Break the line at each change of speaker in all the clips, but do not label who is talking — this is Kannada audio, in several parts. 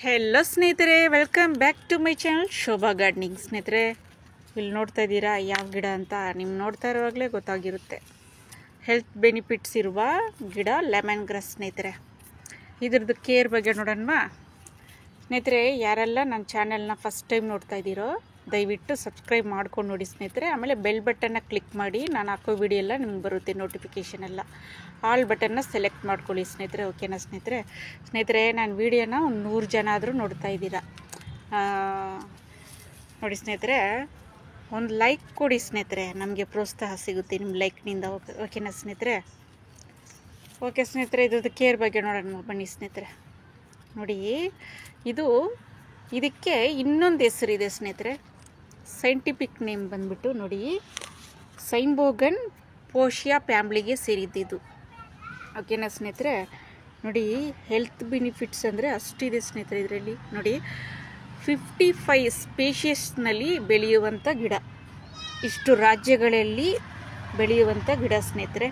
ಹೆಲೋ ಸ್ನೇಹಿತರೆ, welcome back to my channel Shobha gardening. ಸ್ನೇಹಿತರೆ, ಇಲ್ಲಿ ನೋಡ್ತಾ ಇದ್ದೀರಾ ಯಾವ ಗಿಡ ಅಂತ? ನಿಮ್ಗೆ ನೋಡ್ತಾ ಇರುವಾಗಲೇ ಗೊತ್ತಾಗಿರುತ್ತೆ. ಹೆಲ್ತ್ ಬೆನಿಫಿಟ್ಸ್ ಇರುವ ಗಿಡ ಲೆಮನ್ ಗ್ರಾಸ್. ಸ್ನೇಹಿತರೆ, ಇದ್ರದ್ದು ಕೇರ್ ಬಗ್ಗೆ ನೋಡೋಣವಾ? ಸ್ನೇಹಿತರೆ, ಯಾರೆಲ್ಲ ನನ್ನ ಚಾನೆಲ್ನ ಫಸ್ಟ್ ಟೈಮ್ ನೋಡ್ತಾ ಇದ್ದೀರೋ ದಯವಿಟ್ಟು ಸಬ್ಸ್ಕ್ರೈಬ್ ಮಾಡ್ಕೊಂಡು ನೋಡಿ ಸ್ನೇಹಿತರೆ. ಆಮೇಲೆ ಬೆಲ್ ಬಟನ್ನ ಕ್ಲಿಕ್ ಮಾಡಿ, ನಾನು ಹಾಕೋ ವಿಡಿಯೋ ಎಲ್ಲ ನಿಮ್ಗೆ ಬರುತ್ತೆ, ನೋಟಿಫಿಕೇಷನ್ ಎಲ್ಲ. ಆಲ್ ಬಟನ್ನ ಸೆಲೆಕ್ಟ್ ಮಾಡ್ಕೊಳ್ಳಿ ಸ್ನೇಹಿತರೆ, ಓಕೆನಾ ಸ್ನೇಹಿತರೆ? ನಾನು ವಿಡಿಯೋನ ಒಂದು 100 ಜನ ಆದರೂ ನೋಡ್ತಾ ಇದ್ದೀರಾ. ನೋಡಿ ಸ್ನೇಹಿತರೆ, ಒಂದು ಲೈಕ್ ಕೊಡಿ ಸ್ನೇಹಿತರೆ, ನಮಗೆ ಪ್ರೋತ್ಸಾಹ ಸಿಗುತ್ತೆ ನಿಮ್ಮ ಲೈಕ್ನಿಂದ, ಓಕೆನಾ ಸ್ನೇಹಿತರೆ? ಓಕೆ ಸ್ನೇಹಿತರೆ, ಇದ್ರದ್ದು ಕೇರ್ ಬಗ್ಗೆ ನೋಡೋಣ ಬನ್ನಿ ಸ್ನೇಹಿತರೆ. ನೋಡಿ, ಇದಕ್ಕೆ ಇನ್ನೊಂದು ಹೆಸರಿದೆ ಸ್ನೇಹಿತರೆ. ಸೈಂಟಿಫಿಕ್ ನೇಮ್ ಬಂದ್ಬಿಟ್ಟು ನೋಡಿ, ಸೈಂಬೋಗನ್ ಪೋಷಿಯಾ ಫ್ಯಾಮ್ಲಿಗೆ ಸೇರಿದ್ದಿದ್ದು, ಓಕೆನಾ ಸ್ನೇಹಿತರೆ? ನೋಡಿ, ಹೆಲ್ತ್ ಬೆನಿಫಿಟ್ಸ್ ಅಂದರೆ ಅಷ್ಟಿದೆ ಸ್ನೇಹಿತರೆ ಇದರಲ್ಲಿ. ನೋಡಿ, 55 ಸ್ಪೀಷೀಸ್ನಲ್ಲಿ ಬೆಳೆಯುವಂಥ ಗಿಡ, ಇಷ್ಟು ರಾಜ್ಯಗಳಲ್ಲಿ ಬೆಳೆಯುವಂಥ ಗಿಡ ಸ್ನೇಹಿತರೆ.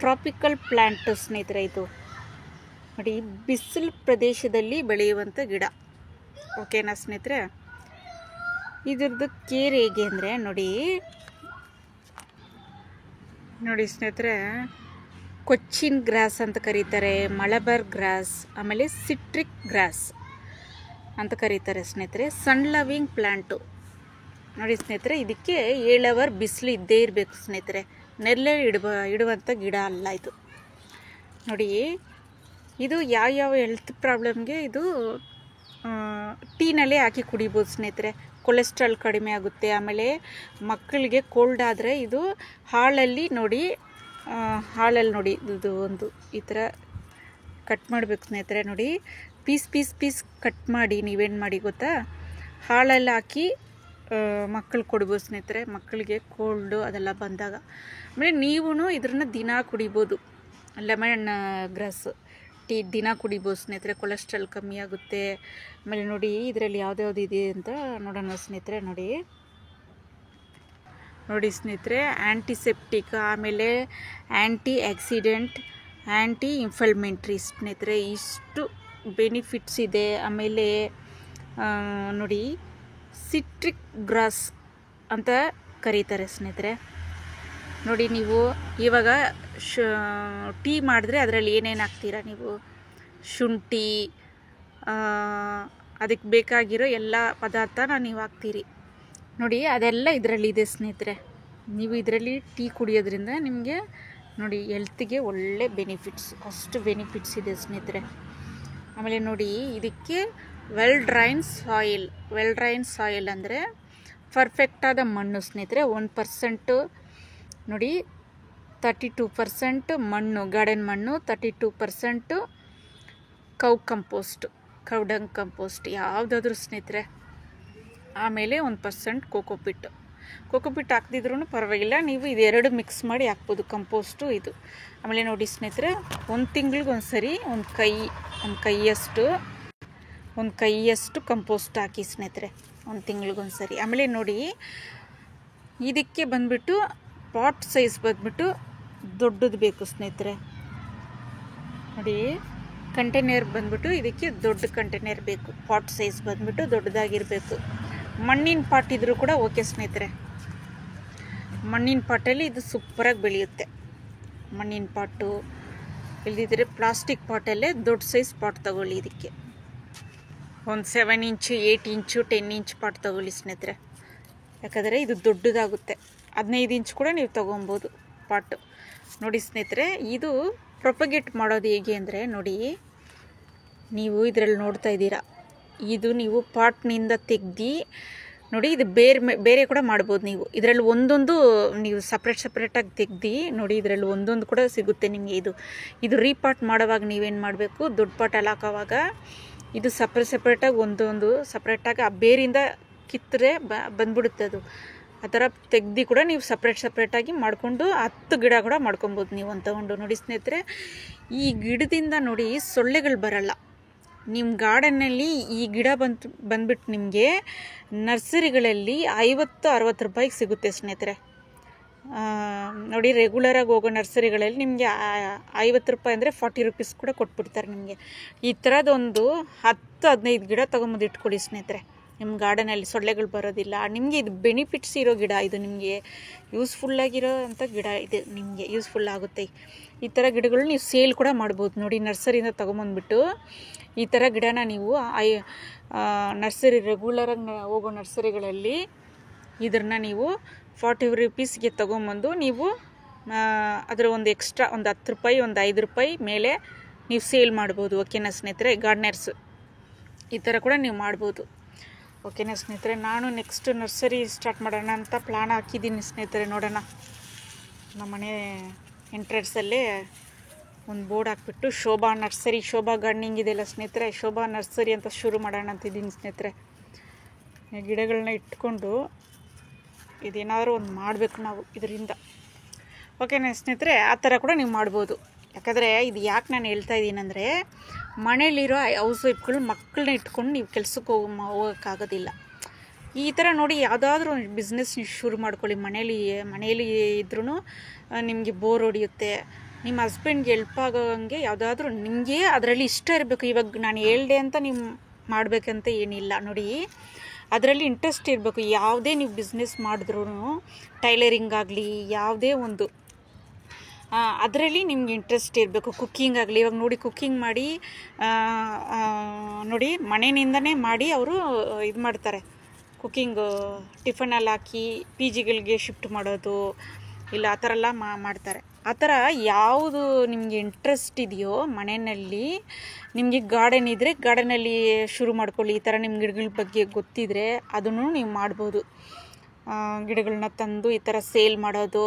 ಟ್ರಾಪಿಕಲ್ ಪ್ಲ್ಯಾಂಟ್ ಸ್ನೇಹಿತರೆ ಇದು. ನೋಡಿ, ಬಿಸಿಲು ಪ್ರದೇಶದಲ್ಲಿ ಬೆಳೆಯುವಂಥ ಗಿಡ, ಓಕೆನಾ ಸ್ನೇಹಿತರೆ? ಇದ್ರದ್ದು ಕೇರ್ ಹೇಗೆ ಅಂದರೆ ನೋಡಿ ಸ್ನೇಹಿತರೆ, ಕೊಚ್ಚಿನ್ ಗ್ರಾಸ್ ಅಂತ ಕರೀತಾರೆ, ಮಲಬಾರ್ ಗ್ರಾಸ್, ಆಮೇಲೆ ಸಿಟ್ರಿಕ್ ಗ್ರಾಸ್ ಅಂತ ಕರೀತಾರೆ ಸ್ನೇಹಿತರೆ. ಸನ್ ಲವಿಂಗ್ ಪ್ಲ್ಯಾಂಟು. ನೋಡಿ ಸ್ನೇಹಿತರೆ, ಇದಕ್ಕೆ 7 ಅವರ್ ಬಿಸಿಲು ಇದ್ದೇ ಇರಬೇಕು ಸ್ನೇಹಿತರೆ. ನೆರಳೆ ಇಡುವಂಥ ಗಿಡ ಅಲ್ಲ ಇದು. ನೋಡಿ, ಇದು ಯಾವ ಹೆಲ್ತ್ ಪ್ರಾಬ್ಲಮ್ಗೆ ಇದು ಟೀನಲ್ಲೇ ಹಾಕಿ ಕುಡಿಬೋದು ಸ್ನೇಹಿತರೆ. ಕೊಲೆಸ್ಟ್ರಾಲ್ ಕಡಿಮೆ ಆಗುತ್ತೆ. ಆಮೇಲೆ ಮಕ್ಕಳಿಗೆ ಕೋಲ್ಡ್ ಆದರೆ ಇದು ಹಾಲಲ್ಲಿ ನೋಡಿ ಇದು ಒಂದು ಈ ಥರ ಕಟ್ ಮಾಡಬೇಕು ಸ್ನೇಹಿತರೆ. ನೋಡಿ, ಪೀಸ್ ಕಟ್ ಮಾಡಿ ನೀವೇನು ಮಾಡಿ ಗೊತ್ತಾ, ಹಾಲಲ್ಲಿ ಹಾಕಿ ಮಕ್ಕಳು ಕೊಡ್ಬೋದು ಸ್ನೇಹಿತರೆ, ಮಕ್ಕಳಿಗೆ ಕೋಲ್ಡು ಅದೆಲ್ಲ ಬಂದಾಗ. ಆಮೇಲೆ ನೀವು ಇದನ್ನು ದಿನ ಕುಡಿಬೋದು, ಲೆಮನ್ ಗ್ರಾಸ್ ಟೀ ದಿನ ಕುಡಿಬೋದು ಸ್ನೇಹಿತರೆ. ಕೊಲೆಸ್ಟ್ರಾಲ್ ಕಮ್ಮಿ ಆಗುತ್ತೆ. ಆಮೇಲೆ ನೋಡಿ, ಇದರಲ್ಲಿ ಯಾವ್ದ್ಯಾವ್ದು ಇದೆ ಅಂತ ನೋಡೋಣ ಸ್ನೇಹಿತರೆ. ನೋಡಿ ಸ್ನೇಹಿತರೆ, ಆ್ಯಂಟಿಸೆಪ್ಟಿಕ್, ಆಮೇಲೆ ಆ್ಯಂಟಿ ಆಕ್ಸಿಡೆಂಟ್, ಆ್ಯಂಟಿ ಇನ್ಫ್ಲಮೇಟ್ರಿ ಸ್ನೇಹಿತರೆ, ಇಷ್ಟು ಬೆನಿಫಿಟ್ಸ್ ಇದೆ. ಆಮೇಲೆ ನೋಡಿ, ಸಿಟ್ರಿಕ್ ಗ್ರಾಸ್ ಅಂತ ಕರೀತಾರೆ ಸ್ನೇಹಿತರೆ. ನೋಡಿ, ನೀವು ಇವಾಗ ಟೀ ಮಾಡಿದ್ರೆ ಅದರಲ್ಲಿ ಏನೇನು ಹಾಕ್ತೀರಾ ನೀವು? ಶುಂಠಿ, ಅದಕ್ಕೆ ಬೇಕಾಗಿರೋ ಎಲ್ಲ ಪದಾರ್ಥನ ನೀವು ಹಾಕ್ತೀರಿ. ನೋಡಿ, ಅದೆಲ್ಲ ಇದರಲ್ಲಿದೆ ಸ್ನೇಹಿತರೆ. ನೀವು ಇದರಲ್ಲಿ ಟೀ ಕುಡಿಯೋದ್ರಿಂದ ನಿಮಗೆ ನೋಡಿ ಹೆಲ್ತಿಗೆ ಒಳ್ಳೆ ಬೆನಿಫಿಟ್ಸ್, ಅಷ್ಟು ಬೆನಿಫಿಟ್ಸ್ ಇದೆ ಸ್ನೇಹಿತರೆ. ಆಮೇಲೆ ನೋಡಿ, ಇದಕ್ಕೆ ವೆಲ್ ಡ್ರೈನ್ ಸಾಯಿಲ್ ಅಂದರೆ ಪರ್ಫೆಕ್ಟಾದ ಮಣ್ಣು ಸ್ನೇಹಿತರೆ. 1% ನೋಡಿ, 32% ಮಣ್ಣು, ಗಾರ್ಡನ್ ಮಣ್ಣು, 32% ಕೌಡಂಗ್ ಕಂಪೋಸ್ಟ್ ಯಾವುದಾದ್ರೂ ಸ್ನೇಹಿತರೆ. ಆಮೇಲೆ 1% ಕೋಕೋಪಿಟ್ ಹಾಕ್ದಿದ್ರೂ ಪರವಾಗಿಲ್ಲ, ನೀವು ಇದೆರಡು ಮಿಕ್ಸ್ ಮಾಡಿ ಹಾಕ್ಬೋದು, ಕಂಪೋಸ್ಟು ಇದು. ಆಮೇಲೆ ನೋಡಿ ಸ್ನೇಹಿತರೆ, 1 ತಿಂಗಳಿಗೊಂದು ಸರಿ ಒಂದು ಕೈಯಷ್ಟು ಕಂಪೋಸ್ಟ್ ಹಾಕಿ ಸ್ನೇಹಿತರೆ, 1 ತಿಂಗಳಿಗೊಂದು ಸರಿ. ಆಮೇಲೆ ನೋಡಿ, ಇದಕ್ಕೆ ಬಂದ್ಬಿಟ್ಟು ಪಾಟ್ ಸೈಜ್ ಬಂದ್ಬಿಟ್ಟು ದೊಡ್ಡದು ಬೇಕು ಸ್ನೇಹಿತರೆ. ನೋಡಿ, ಕಂಟೈನರ್ ಬಂದ್ಬಿಟ್ಟು ಇದಕ್ಕೆ ದೊಡ್ಡ ಕಂಟೈನರ್ ಬೇಕು. ಪಾಟ್ ಸೈಜ್ ಬಂದ್ಬಿಟ್ಟು ದೊಡ್ಡದಾಗಿರಬೇಕು. ಮಣ್ಣಿನ ಪಾಟ್ ಇದ್ರೂ ಕೂಡ ಓಕೆ ಸ್ನೇಹಿತರೆ. ಮಣ್ಣಿನ ಪಾಟಲ್ಲಿ ಇದು ಸೂಪರಾಗಿ ಬೆಳೆಯುತ್ತೆ. ಮಣ್ಣಿನ ಪಾಟು ಇಲ್ದಿದ್ರೆ ಪ್ಲಾಸ್ಟಿಕ್ ಪಾಟಲ್ಲೇ ದೊಡ್ಡ ಸೈಜ್ ಪಾಟ್ ತಗೊಳ್ಳಿ. ಇದಕ್ಕೆ ಒಂದು 7 ಇಂಚು, 8 ಇಂಚು, 10 ಇಂಚ್ ಪಾಟ್ ತಗೊಳ್ಳಿ ಸ್ನೇಹಿತರೆ. ಯಾಕಂದರೆ ಇದು ದೊಡ್ಡದಾಗುತ್ತೆ. 15 ಇಂಚ್ ಕೂಡ ನೀವು ತೊಗೊಬೋದು ಪಾಟು. ನೋಡಿ ಸ್ನೇಹಿತರೆ, ಇದು ಪ್ರೊಪಗೇಟ್ ಮಾಡೋದು ಹೇಗೆ ಅಂದರೆ ನೋಡಿ, ನೀವು ಇದರಲ್ಲಿ ನೋಡ್ತಾ ಇದ್ದೀರಾ, ಇದು ನೀವು ಪಾಟ್ನಿಂದ ತೆಗ್ದು ನೋಡಿ, ಇದು ಬೇರೆ ಕೂಡ ಮಾಡ್ಬೋದು ನೀವು. ಇದರಲ್ಲಿ ಒಂದೊಂದು ನೀವು ಸಪ್ರೇಟಾಗಿ ತೆಗ್ದು ನೋಡಿ, ಇದರಲ್ಲಿ ಒಂದೊಂದು ಕೂಡ ಸಿಗುತ್ತೆ ನಿಮಗೆ. ಇದು ರೀಪಾಟ್ ಮಾಡೋವಾಗ ನೀವೇನು ಮಾಡಬೇಕು, ದೊಡ್ಡ ಪಾಟಲ್ಲಿ ಹಾಕೋವಾಗ ಇದು ಸಪ್ರೇಟಾಗಿ ಒಂದೊಂದು ಸಪ್ರೇಟಾಗಿ ಆ ಬೇರಿಂದ ಕಿತ್ತರೆ ಬಂದ್ಬಿಡುತ್ತೆ ಅದು. ಆ ಥರ ತೆಗ್ದು ಕೂಡ ನೀವು ಸಪ್ರೇಟಾಗಿ ಮಾಡಿಕೊಂಡು 10 ಗಿಡ ಕೂಡ ಮಾಡ್ಕೊಬೋದು ನೀವು ಅಂತ ತಗೊಂಡು. ನೋಡಿ ಸ್ನೇಹಿತರೆ, ಈ ಗಿಡದಿಂದ ನೋಡಿ ಸೊಳ್ಳೆಗಳು ಬರಲ್ಲ. ನಿಮ್ಮ ಗಾರ್ಡನ್ನಲ್ಲಿ ಈ ಗಿಡ ಬಂದ್ಬಿಟ್ಟು ನಿಮಗೆ ನರ್ಸರಿಗಳಲ್ಲಿ 50-60 ರೂಪಾಯಿಗೆ ಸಿಗುತ್ತೆ ಸ್ನೇಹಿತರೆ. ನೋಡಿ ರೆಗ್ಯುಲರಾಗಿ ಹೋಗೋ ನರ್ಸರಿಗಳಲ್ಲಿ ನಿಮಗೆ 50 ರೂಪಾಯಿ ಅಂದರೆ 40 ರೂಪೀಸ್ ಕೂಡ ಕೊಟ್ಬಿಡ್ತಾರೆ ನಿಮಗೆ. ಈ ಥರದೊಂದು 10-15 ಗಿಡ ತೊಗೊಂಬಂದು ಇಟ್ಕೊಳ್ಳಿ ಸ್ನೇಹಿತರೆ. ನಿಮ್ಮ ಗಾರ್ಡನಲ್ಲಿ ಸೊಳ್ಳೆಗಳು ಬರೋದಿಲ್ಲ. ನಿಮಗೆ ಇದು ಬೆನಿಫಿಟ್ಸ್ ಇರೋ ಗಿಡ, ಇದು ನಿಮಗೆ ಯೂಸ್ಫುಲ್ಲಾಗಿರೋ ಅಂಥ ಗಿಡ, ಇದು ನಿಮಗೆ ಯೂಸ್ಫುಲ್ ಆಗುತ್ತೆ. ಈ ಥರ ಗಿಡಗಳು ನೀವು ಸೇಲ್ ಕೂಡ ಮಾಡ್ಬೋದು. ನೋಡಿ ನರ್ಸರಿಯಿಂದ ತೊಗೊಂಬಂದ್ಬಿಟ್ಟು ಈ ಥರ ಗಿಡನ ನೀವು ನರ್ಸರಿ ರೆಗ್ಯುಲರಾಗಿ ಹೋಗೋ ನರ್ಸರಿಗಳಲ್ಲಿ ಇದನ್ನು ನೀವು 40 ರೂಪೀಸ್ಗೆ ತೊಗೊಂಬಂದು ನೀವು ಅದರ ಒಂದು ಎಕ್ಸ್ಟ್ರಾ ಒಂದು 10 ರೂಪಾಯಿ ಒಂದು 5 ರೂಪಾಯಿ ಮೇಲೆ ನೀವು ಸೇಲ್ ಮಾಡ್ಬೋದು. ಓಕೆನಾ ಸ್ನೇಹಿತರೆ? ಗಾರ್ಡನರ್ಸ್ ಈ ಥರ ಕೂಡ ನೀವು ಮಾಡ್ಬೋದು. ಓಕೆನಾ ಸ್ನೇಹಿತರೆ? ನಾನು ನೆಕ್ಸ್ಟ್ ನರ್ಸರಿ ಸ್ಟಾರ್ಟ್ ಮಾಡೋಣ ಅಂತ ಪ್ಲ್ಯಾನ್ ಹಾಕಿದ್ದೀನಿ ಸ್ನೇಹಿತರೆ. ನೋಡೋಣ, ನಮ್ಮ ಮನೆ ಎಂಟ್ರೆನ್ಸಲ್ಲೇ ಒಂದು ಬೋರ್ಡ್ ಹಾಕ್ಬಿಟ್ಟು ಶೋಭಾ ನರ್ಸರಿ, ಶೋಭಾ ಗಾರ್ಡನಿಂಗ್ ಇದೆಯಲ್ಲ ಸ್ನೇಹಿತರೆ, ಶೋಭಾ ನರ್ಸರಿ ಅಂತ ಶುರು ಮಾಡೋಣ ಅಂತಿದ್ದೀನಿ ಸ್ನೇಹಿತರೆ. ಗಿಡಗಳನ್ನ ಇಟ್ಕೊಂಡು ಇದೇನಾದರೂ ಒಂದು ಮಾಡಬೇಕು ನಾವು ಇದರಿಂದ. ಓಕೆನಾ ಸ್ನೇಹಿತರೆ? ಆ ಥರ ಕೂಡ ನೀವು ಮಾಡ್ಬೋದು. ಯಾಕಂದರೆ ಇದು ಯಾಕೆ ನಾನು ಹೇಳ್ತಾ ಇದ್ದೀನಂದರೆ, ಮನೇಲಿರೋ ಹೌಸ್ ವೈಫ್ಗಳು ಮಕ್ಕಳನ್ನ ಇಟ್ಕೊಂಡು ನೀವು ಕೆಲ್ಸಕ್ಕೆ ಹೋಗೋಕ್ಕಾಗೋದಿಲ್ಲ. ಈ ಥರ ನೋಡಿ ಯಾವುದಾದ್ರೂ ಒಂದು ಬಿಸ್ನೆಸ್ ನೀವು ಶುರು ಮಾಡ್ಕೊಳ್ಳಿ. ಮನೇಲಿ ಇದ್ರೂ ನಿಮಗೆ ಬೋರ್ ಹೊಡಿಯುತ್ತೆ. ನಿಮ್ಮ ಹಸ್ಬೆಂಡ್ಗೆ ಹೆಲ್ಪ್ ಆಗೋಂಗೆ ಯಾವುದಾದ್ರೂ ನಿಮಗೆ ಅದರಲ್ಲಿ ಇಷ್ಟ ಇರಬೇಕು. ಇವಾಗ ನಾನು ಹೇಳ್ದೆ ಅಂತ ನೀವು ಮಾಡಬೇಕಂತ ಏನಿಲ್ಲ. ನೋಡಿ, ಅದರಲ್ಲಿ ಇಂಟ್ರೆಸ್ಟ್ ಇರಬೇಕು. ಯಾವುದೇ ನೀವು ಬಿಸ್ನೆಸ್ ಮಾಡಿದ್ರೂ, ಟೈಲರಿಂಗ್ ಆಗಲಿ ಯಾವುದೇ ಒಂದು ಅದರಲ್ಲಿ ನಿಮ್ಗೆ ಇಂಟ್ರೆಸ್ಟ್ ಇರಬೇಕು. ಕುಕ್ಕಿಂಗ್ ಆಗಲಿ, ಇವಾಗ ನೋಡಿ ಕುಕ್ಕಿಂಗ್ ಮಾಡಿ ನೋಡಿ ಮನೆಯಿಂದನೇ ಮಾಡಿ ಅವರು ಇದು ಮಾಡ್ತಾರೆ. ಕುಕ್ಕಿಂಗು ಟಿಫನಲ್ಲಿ ಹಾಕಿ PGಗಳಿಗೆ ಶಿಫ್ಟ್ ಮಾಡೋದು, ಇಲ್ಲ ಆ ಥರ ಎಲ್ಲ ಮಾಡ್ತಾರೆ. ಆ ಥರ ಯಾವುದು ನಿಮಗೆ ಇಂಟ್ರೆಸ್ಟ್ ಇದೆಯೋ ಮನೆಯಲ್ಲಿ, ನಿಮಗೆ ಗಾರ್ಡನ್ ಇದ್ದರೆ ಗಾರ್ಡನಲ್ಲಿ ಶುರು ಮಾಡ್ಕೊಳ್ಳಿ. ಈ ಥರ ನಿಮ್ಮ ಗಿಡಗಳ ಬಗ್ಗೆ ಗೊತ್ತಿದ್ದರೆ ಅದನ್ನು ನೀವು ಮಾಡ್ಬೋದು. ಗಿಡಗಳನ್ನ ತಂದು ಈ ಥರ ಸೇಲ್ ಮಾಡೋದು,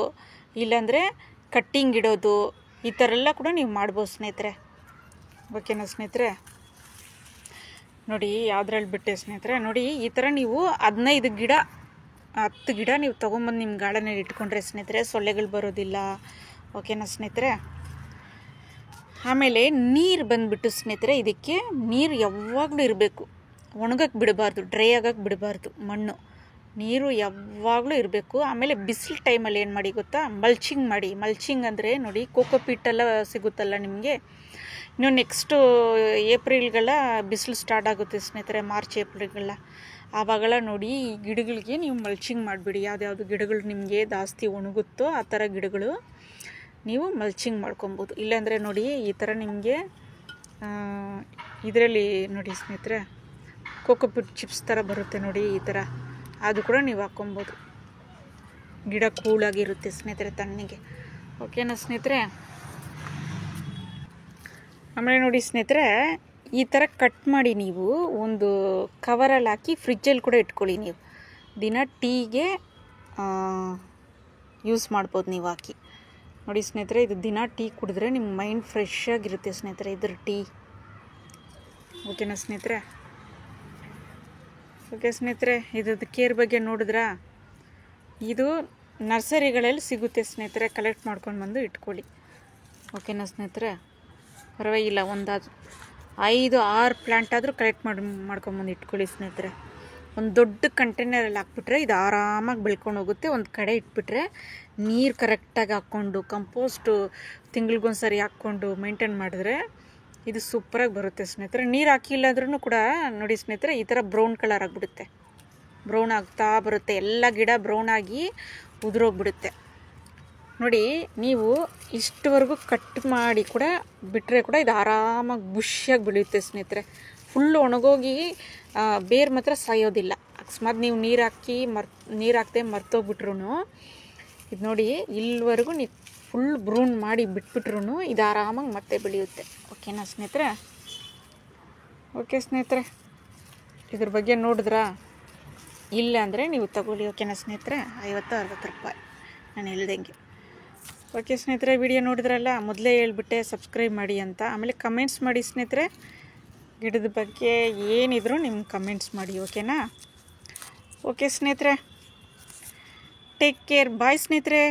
ಇಲ್ಲಾಂದರೆ ಕಟ್ಟಿಂಗ್ ಇಡೋದು, ಈ ಥರ ಎಲ್ಲ ಕೂಡ ನೀವು ಮಾಡ್ಬೋದು ಸ್ನೇಹಿತರೆ. ಓಕೆನಾ ಸ್ನೇಹಿತರೆ? ನೋಡಿ ಯಾವುದ್ರಲ್ಲಿ ಬಿಟ್ಟೆ ಸ್ನೇಹಿತರೆ. ನೋಡಿ ಈ ಥರ ನೀವು 15 ಗಿಡ 10 ಗಿಡ ನೀವು ತೊಗೊಂಬಂದು ನಿಮ್ಮ ಗಾರ್ಡನಲ್ಲಿ ಇಟ್ಕೊಂಡ್ರೆ ಸ್ನೇಹಿತರೆ ಸೊಳ್ಳೆಗಳು ಬರೋದಿಲ್ಲ. ಓಕೆನಾ ಸ್ನೇಹಿತರೆ? ಆಮೇಲೆ ನೀರು ಬಂದುಬಿಟ್ಟು ಸ್ನೇಹಿತರೆ, ಇದಕ್ಕೆ ನೀರು ಯಾವಾಗಲೂ ಇರಬೇಕು. ಒಣಗಕ್ಕೆ ಬಿಡಬಾರ್ದು, ಡ್ರೈ ಆಗಕ್ಕೆ ಬಿಡಬಾರ್ದು. ಮಣ್ಣು ನೀರು ಯಾವಾಗಲೂ ಇರಬೇಕು. ಆಮೇಲೆ ಬಿಸಿಲು ಟೈಮಲ್ಲಿ ಏನು ಮಾಡಿ ಗೊತ್ತಾ, ಮಲ್ಚಿಂಗ್ ಮಾಡಿ. ಮಲ್ಚಿಂಗ್ ಅಂದರೆ ನೋಡಿ ಕೋಕೋಪೀಟೆಲ್ಲ ಸಿಗುತ್ತಲ್ಲ ನಿಮಗೆ. ಇನ್ನು ನೆಕ್ಸ್ಟು ಏಪ್ರಿಲ್ಗೆಲ್ಲ ಬಿಸಿಲು ಸ್ಟಾರ್ಟ್ ಆಗುತ್ತೆ ಸ್ನೇಹಿತರೆ, ಮಾರ್ಚ್ ಏಪ್ರಿಲ್ಗೆಲ್ಲ. ಆವಾಗೆಲ್ಲ ನೋಡಿ ಈ ಗಿಡಗಳಿಗೆ ನೀವು ಮಲ್ಚಿಂಗ್ ಮಾಡಿಬಿಡಿ. ಯಾವ್ದು ಗಿಡಗಳು ನಿಮಗೆ ಜಾಸ್ತಿ ಒಣಗುತ್ತೋ ಆ ಥರ ಗಿಡಗಳು ನೀವು ಮಲ್ಚಿಂಗ್ ಮಾಡ್ಕೊಬೋದು. ಇಲ್ಲಾಂದರೆ ನೋಡಿ ಈ ಥರ ನಿಮಗೆ ಇದರಲ್ಲಿ ನೋಡಿ ಸ್ನೇಹಿತರೆ, ಕೋಕೋಪೀಟ್ ಚಿಪ್ಸ್ ಥರ ಬರುತ್ತೆ ನೋಡಿ, ಈ ಥರ ಅದು ಕೂಡ ನೀವು ಹಾಕ್ಕೊಬೋದು. ಗಿಡ ಕೂಲಾಗಿರುತ್ತೆ ಸ್ನೇಹಿತರೆ, ತಣ್ಣಗೆ. ಓಕೆನಾ ಸ್ನೇಹಿತರೆ? ಆಮೇಲೆ ನೋಡಿ ಸ್ನೇಹಿತರೆ, ಈ ಥರ ಕಟ್ ಮಾಡಿ ನೀವು ಒಂದು ಕವರಲ್ಲಿ ಹಾಕಿ ಫ್ರಿಜ್ಜಲ್ಲಿ ಕೂಡ ಇಟ್ಕೊಳ್ಳಿ. ನೀವು ದಿನ ಟೀಗೆ ಯೂಸ್ ಮಾಡ್ಬೋದು ನೀವು ಹಾಕಿ. ನೋಡಿ ಸ್ನೇಹಿತರೆ, ಇದು ದಿನ ಟೀ ಕುಡಿದ್ರೆ ನಿಮ್ಮ ಮೈಂಡ್ ಫ್ರೆಶ್ ಆಗಿರುತ್ತೆ ಸ್ನೇಹಿತರೆ, ಇದ್ರ ಟೀ. ಓಕೆನಾ ಸ್ನೇಹಿತರೆ? ಓಕೆ ಸ್ನೇಹಿತರೆ, ಇದ್ರದ್ದು ಕೇರ್ ಬಗ್ಗೆ ನೋಡಿದ್ರಾ? ಇದು ನರ್ಸರಿಗಳಲ್ಲಿ ಸಿಗುತ್ತೆ ಸ್ನೇಹಿತರೆ, ಕಲೆಕ್ಟ್ ಮಾಡ್ಕೊಂಡು ಬಂದು ಇಟ್ಕೊಳ್ಳಿ. ಓಕೆನಾ ಸ್ನೇಹಿತರೆ? ಪರವಾಗಿಲ್ಲ, ಒಂದು 5-6 ಪ್ಲ್ಯಾಂಟ್ ಆದರೂ ಕಲೆಕ್ಟ್ ಮಾಡ್ಕೊಂಬಂದು ಇಟ್ಕೊಳ್ಳಿ ಸ್ನೇಹಿತರೆ. ಒಂದು ದೊಡ್ಡ ಕಂಟೈನರಲ್ಲಿ ಹಾಕ್ಬಿಟ್ರೆ ಇದು ಆರಾಮಾಗಿ ಬೆಳ್ಕೊಂಡು ಹೋಗುತ್ತೆ. ಒಂದು ಕಡೆ ಇಟ್ಬಿಟ್ರೆ ನೀರು ಕರೆಕ್ಟಾಗಿ ಹಾಕ್ಕೊಂಡು, ಕಂಪೋಸ್ಟು ತಿಂಗ್ಳಿಗೊಂದು ಸರಿ ಹಾಕ್ಕೊಂಡು ಮೇಂಟೈನ್ ಮಾಡಿದ್ರೆ ಇದು ಸೂಪರಾಗಿ ಬರುತ್ತೆ ಸ್ನೇಹಿತರೆ. ನೀರು ಹಾಕಿಲ್ಲ ಅಂದ್ರೂ ಕೂಡ ನೋಡಿ ಸ್ನೇಹಿತರೆ, ಈ ಥರ ಬ್ರೌನ್ ಕಲರ್ ಆಗಿಬಿಡುತ್ತೆ, ಬ್ರೌನ್ ಆಗ್ತಾ ಬರುತ್ತೆ. ಎಲ್ಲ ಗಿಡ ಬ್ರೌನ್ ಆಗಿ ಉದುರೋಗ್ಬಿಡುತ್ತೆ ನೋಡಿ. ನೀವು ಇಷ್ಟವರೆಗೂ ಕಟ್ ಮಾಡಿ ಕೂಡ ಬಿಟ್ಟರೆ ಕೂಡ ಇದು ಆರಾಮಾಗಿ ಬುಷಿಯಾಗಿ ಬೆಳೆಯುತ್ತೆ ಸ್ನೇಹಿತರೆ. ಫುಲ್ಲು ಒಣಗೋಗಿ ಬೇರು ಮಾತ್ರ ಸಾಯೋದಿಲ್ಲ. ಅಕಸ್ಮಾತ್ ನೀವು ನೀರು ಹಾಕ್ದೆ ಮರ್ತೋಗ್ಬಿಟ್ರು ಇದು ನೋಡಿ, ಇಲ್ಲಿವರೆಗೂ ನೀವು ಫುಲ್ ಬ್ರೂನ್ ಮಾಡಿ ಬಿಟ್ಬಿಟ್ರು ಇದು ಆರಾಮಾಗಿ ಮತ್ತೆ ಬೆಳೆಯುತ್ತೆ. ಓಕೆನಾ ಸ್ನೇಹಿತರೆ? ಓಕೆ ಸ್ನೇಹಿತರೆ, ಇದ್ರ ಬಗ್ಗೆ ನೋಡಿದ್ರಾ? ಇಲ್ಲ ಅಂದರೆ ನೀವು ತಗೊಳ್ಳಿ. ಓಕೆನಾ ಸ್ನೇಹಿತರೆ? 50-60 ರೂಪಾಯಿ ನಾನು ಹೇಳ್ದಂಗೆ. ಓಕೆ ಸ್ನೇಹಿತರೆ, ವಿಡಿಯೋ ನೋಡಿದ್ರಲ್ಲ, ಮೊದಲೇ ಹೇಳ್ಬಿಟ್ಟೆ ಸಬ್ಸ್ಕ್ರೈಬ್ ಮಾಡಿ ಅಂತ. ಆಮೇಲೆ ಕಮೆಂಟ್ಸ್ ಮಾಡಿ ಸ್ನೇಹಿತರೆ, ಗಿಡದ ಬಗ್ಗೆ ಏನಿದ್ರು ನಿಮ್ಗೆ ಕಮೆಂಟ್ಸ್ ಮಾಡಿ. ಓಕೆನಾ? ಓಕೆ ಸ್ನೇಹಿತರೆ, ಟೇಕ್ ಕೇರ್. ಬಾಯ್ ಸ್ನೇಹಿತರೆ.